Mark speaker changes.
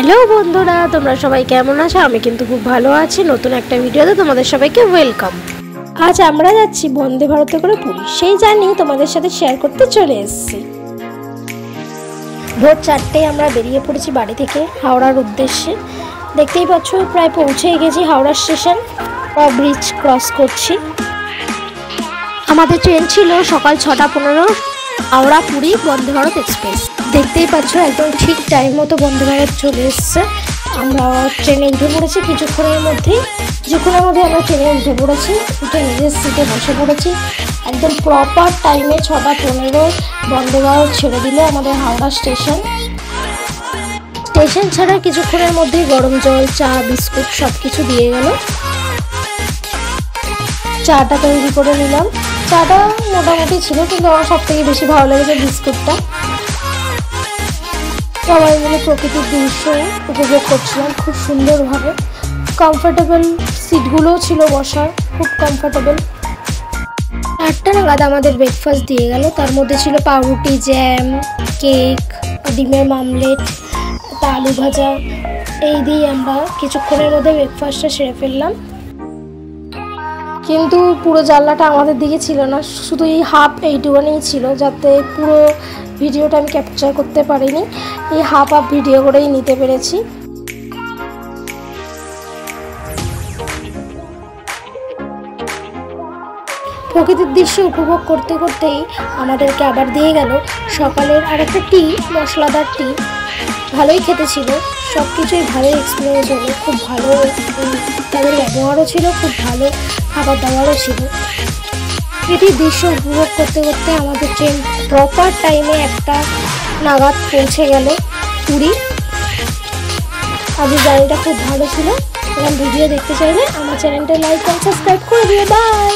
Speaker 1: Hello বন্ধুরা, তোমরা সবাই কেমন আছো? আমি কিন্তু খুব ভালো আছি। নতুন একটা ভিডিওতে তোমাদের সবাইকে ওয়েলকাম। আজ আমরা যাচ্ছি বন্দে ভারতে করে পুরী, সেই জার্নি তোমাদের সাথে শেয়ার করতে চলে এসেছি। ভোর 4টায় আমরা বেরিয়ে পড়েছি বাড়ি থেকে হাওড়ার উদ্দেশ্যে। দেখতেই পাচ্ছ প্রায় পৌঁছেই গেছি হাওড়া স্টেশন। ব্রিজ ক্রস করছি। আমাদের ট্রেন ছিল সকাল 6:15 হাওড়া পুরী বন্দে ভারত এক্সপ্রেস। দেখতেই পাচ্ছ একদম ঠিক টাইম মতো বন্দে ভারত চলে এসছে। আমরা ট্রেনে উঠে পড়েছি কিছুক্ষণের মধ্যে আমরা ট্রেনে উঠে পড়েছি। উঠে নিজের সিটে বসে পড়েছি। একদম প্রপার টাইমে 6:15 বন্দে ভারত ছেড়ে দিল আমাদের হাওড়া স্টেশন ছাড়া কিছুক্ষণের মধ্যেই গরম জল, চা, বিস্কুট সব কিছু দিয়ে গেল। চাটা তৈরি করে নিলাম। চাটা মোটামুটি ছিল, কিন্তু আমার সব থেকে বেশি ভালো লেগেছে বিস্কুটটা। সবাই মিলে প্রকৃতির দৃশ্য উপভোগ করছিলাম খুব সুন্দরভাবে। কমফোর্টেবল সিটগুলোও ছিল বসার, খুব কমফোর্টেবল। 8টা নাগাদ আমাদের ব্রেকফাস্ট দিয়ে গেল। তার মধ্যে ছিল পাউরুটি, জ্যাম, কেক, ডিমের মামলেট, আলু ভাজা। এই দিয়ে আমরা কিছুক্ষণের মধ্যে ব্রেকফাস্টটা সেরে ফেললাম। কিন্তু পুরো জানলাটা আমাদের দিকে ছিল না, শুধু এই এইটুকুনি ছিল, যাতে পুরো ভিডিওটা আমি ক্যাপচার করতে পারিনি। এই হাফ ভিডিও করেই নিতে পেরেছি। প্রকৃতির দৃশ্য উপভোগ করতে করতেই আমাদেরকে আবার দিয়ে গেল সকালের আরেকটা টি, মশলাদার টি। ভালোই খেতে ছিল, সব কিছুই ভালো এক্সপিরিয়েন্স হলো। খুব ভালো তাদের ব্যবহারও ছিল, খুব ভালো খাবার দাবারও ছিল। প্রকৃতির দৃশ্য উপভোগ করতে করতে আমাদের ট্রেন প্রপার টাইমে 1টা নাগাদ পৌঁছে গেল পুরী। আজকের জার্নিটা খুব ভালো ছিল। এরকম ভিডিও দেখতে চাইলে আমার চ্যানেলটা লাইক এবং সাবস্ক্রাইব করে দিও। বাই।